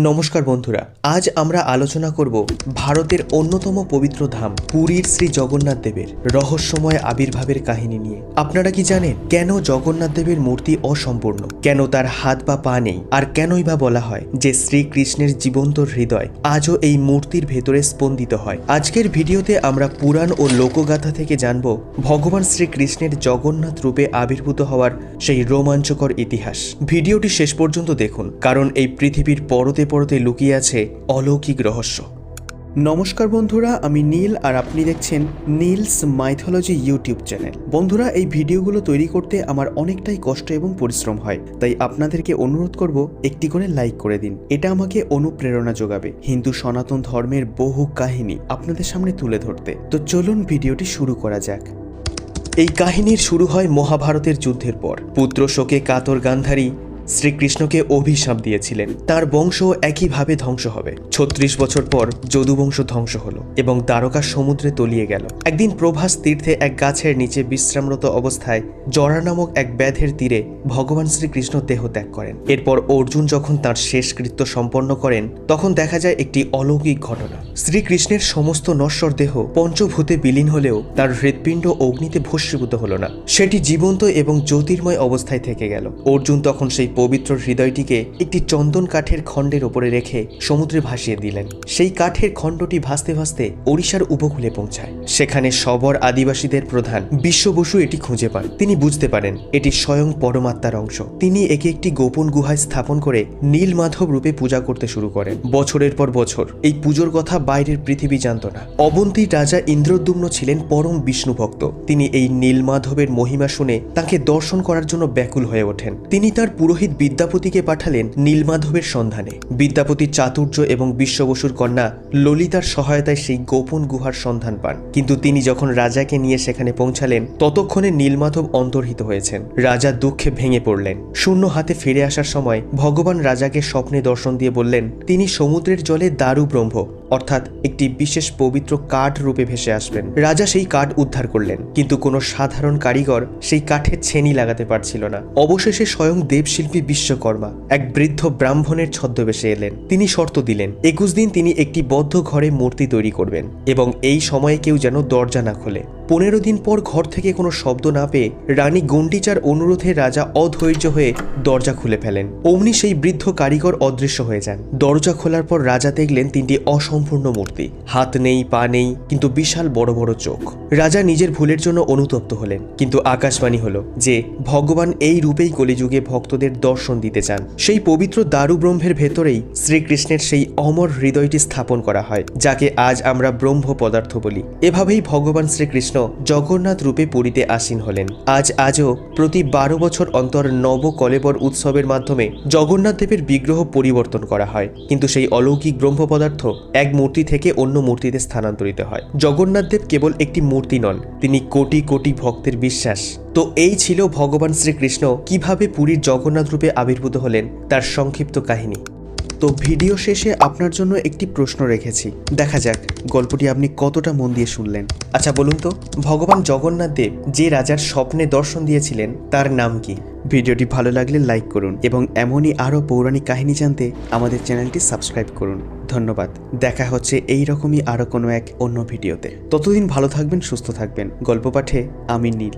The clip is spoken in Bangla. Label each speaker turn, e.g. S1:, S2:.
S1: নমস্কার বন্ধুরা, আজ আমরা আলোচনা করব ভারতের অন্যতম পবিত্র ধাম পুরীর শ্রী জগন্নাথ দেবের রহস্যময় আবির্ভাবের কাহিনী নিয়ে। আপনারা কি জানেন কেন জগন্নাথ দেবের মূর্তি অসম্পূর্ণ, কেন তার হাত বা পা নেই, আর কেনই বা বলা হয় যে শ্রীকৃষ্ণের জীবন্ত হৃদয় আজও এই মূর্তির ভেতরে স্পন্দিত হয়। আজকের ভিডিওতে আমরা পুরাণ ও লোকগাথা থেকে জানব ভগবান শ্রীকৃষ্ণের জগন্নাথ রূপে আবির্ভূত হওয়ার সেই রোমাঞ্চকর ইতিহাস। ভিডিওটি শেষ পর্যন্ত দেখুন, কারণ এই পৃথিবীর পরতে পরতে লুকিয়ে আছে অলৌকিক রহস্য। নমস্কার বন্ধুরা, আমি নীল আর আপনি দেখছেন নীলস মাইথোলজি ইউটিউব চ্যানেল। বন্ধুরা, এই ভিডিওগুলো তৈরি করতে আমার অনেকটাই কষ্ট এবং পরিশ্রম হয়, তাই আপনাদেরকে অনুরোধ করব একটি করে লাইক করে দিন। এটা আমাকে অনুপ্রেরণা যোগাবে হিন্দু সনাতন ধর্মের বহু কাহিনী আপনাদের সামনে তুলে ধরতে। তো চলুন ভিডিওটি শুরু করা যাক। এই কাহিনীর শুরু হয় মহাভারতের যুদ্ধের পর। পুত্র শোকে কাতর গান্ধারী শ্রীকৃষ্ণকে অভিশাপ দিয়েছিলেন তার বংশ একইভাবে ধ্বংস হবে। ৩৬ বছর পর যদুবংশ ধ্বংস হলো এবং দ্বারকা সমুদ্রে তলিয়ে গেল। একদিন প্রভাস তীর্থে এক গাছের নিচে বিশ্রামরত অবস্থায় জরা নামক এক ব্যাধের তীরে ভগবান শ্রীকৃষ্ণ দেহ ত্যাগ করেন। এরপর অর্জুন যখন তার শেষকৃত্য সম্পন্ন করেন, তখন দেখা যায় একটি অলৌকিক ঘটনা। শ্রীকৃষ্ণের সমস্ত নশ্বর দেহ পঞ্চভূতে বিলীন হলেও তার হৃৎপিণ্ড অগ্নিতে ভস্মীভূত হল না, সেটি জীবন্ত এবং জ্যোতির্ময় অবস্থায় থেকে গেল। অর্জুন তখন সেই পবিত্র হৃদয়টিকে একটি চন্দন কাঠের খণ্ডের উপরে রেখে সমুদ্রে ভাসিয়ে দিলেন। সেই কাঠের খণ্ডটি ভাসতে ভাসতে ওড়িশার উপকূলে পৌঁছায়। সেখানে শবর আদিবাসীদের প্রধান বিশ্ব বসু এটি খুঁজে পান। তিনি বুঝতে পারেন এটি স্বয়ং পরমাত্মার অংশ। তিনি একে একটি গোপন গুহায় স্থাপন করে নীলমাধব রূপে পূজা করতে শুরু করেন। বছরের পর বছর এই পুজোর কথা বাইরের পৃথিবী জানত না। অবন্তীর রাজা ইন্দ্রদ্যুম্ন ছিলেন পরম বিষ্ণু ভক্ত। তিনি এই নীলমাধবের মহিমা শুনে তাকে দর্শন করার জন্য ব্যাকুল হয়ে ওঠেন। তিনি তার পুরোহিত বিদ্যাপতিকে পাঠালেন নীলমাধবের সন্ধানে। বিদ্যাপতি চাতুর্য এবং বিশ্ব বসুর কন্যা ললিতার সহায়তায় সেই গোপন গুহার সন্ধান পান। কিন্তু তিনি যখন রাজাকে নিয়ে সেখানে পৌঁছালেন, ততক্ষণে নীলমাধব অন্তর্হিত হয়েছেন। রাজা দুঃখে ভেঙে পড়লেন। শূন্য হাতে ফিরে আসার সময় ভগবান রাজাকে স্বপ্নে দর্শন দিয়ে বললেন তিনি সমুদ্রের জলে দারু ব্রহ্ম অর্থাৎ একটি বিশেষ পবিত্র কাঠ রূপে ভেসে আসবেন। রাজা সেই কাঠ উদ্ধার করলেন, কিন্তু কোনো সাধারণ কারিগর সেই কাঠের ছেনি লাগাতে পারছিল না। অবশেষে স্বয়ং দেবশিল্পী বিশ্বকর্মা এক বৃদ্ধ ব্রাহ্মণের ছদ্মবেশে এলেন। তিনি শর্ত দিলেন ২১ দিন তিনি একটি বদ্ধ ঘরে মূর্তি তৈরি করবেন এবং এই সময়ে কেউ যেন দরজা না খোলে। ১৫ দিন পর ঘর থেকে কোনো শব্দ না পেয়ে রানী গণ্ডিচার অনুরোধে রাজা অধৈর্য হয়ে দরজা খুলে ফেলেন। অমনি সেই বৃদ্ধ কারিগর অদৃশ্য হয়ে যান। দরজা খোলার পর রাজা দেখলেন তিনটি অসম্পূর্ণ মূর্তি। হাত নেই, পা নেই, কিন্তু বিশাল বড় বড় চোখ। রাজা নিজের ভুলের জন্য অনুতপ্ত হলেন, কিন্তু আকাশবাণী হলো যে ভগবান এই রূপেই কলিযুগে ভক্তদের দর্শন দিতে চান। সেই পবিত্র দারু ব্রহ্মের ভেতরেই শ্রীকৃষ্ণের সেই অমর হৃদয়টি স্থাপন করা হয়, যাকে আজ আমরা ব্রহ্ম পদার্থ বলি। এভাবেই ভগবান শ্রীকৃষ্ণ জগন্নাথ রূপে পুরীতে আসীন হলেন। আজও প্রতি ১২ বছর অন্তর নব কলেবর উৎসবের মাধ্যমে জগন্নাথ দেবের বিগ্রহ পরিবর্তন করা হয়, কিন্তু সেই অলৌকিক ব্রহ্ম পদার্থ এক মূর্তি থেকে অন্য মূর্তিতে স্থানান্তরিত হয়। জগন্নাথ দেব কেবল একটি মূর্তি নন, তিনি কোটি কোটি ভক্তের বিশ্বাস। তো এই ছিল ভগবান শ্রীকৃষ্ণ কিভাবে পুরীর জগন্নাথ রূপে আবির্ভূত হলেন তার সংক্ষিপ্ত কাহিনী। তো ভিডিও শেষে আপনার জন্য একটি প্রশ্ন রেখেছি, দেখা যাক গল্পটি আপনি কতটা মন দিয়ে শুনলেন। আচ্ছা বলুন তো, ভগবান জগন্নাথ দেব যে রাজার স্বপ্নে দর্শন দিয়েছিলেন তার নাম কি? ভিডিওটি ভালো লাগলে লাইক করুন এবং এমনই আরও পৌরাণিক কাহিনী জানতে আমাদের চ্যানেলটি সাবস্ক্রাইব করুন। ধন্যবাদ। দেখা হচ্ছে এইরকমই আরও কোনো এক অন্য ভিডিওতে। ততদিন ভালো থাকবেন, সুস্থ থাকবেন। গল্প পাঠে আমি নীল।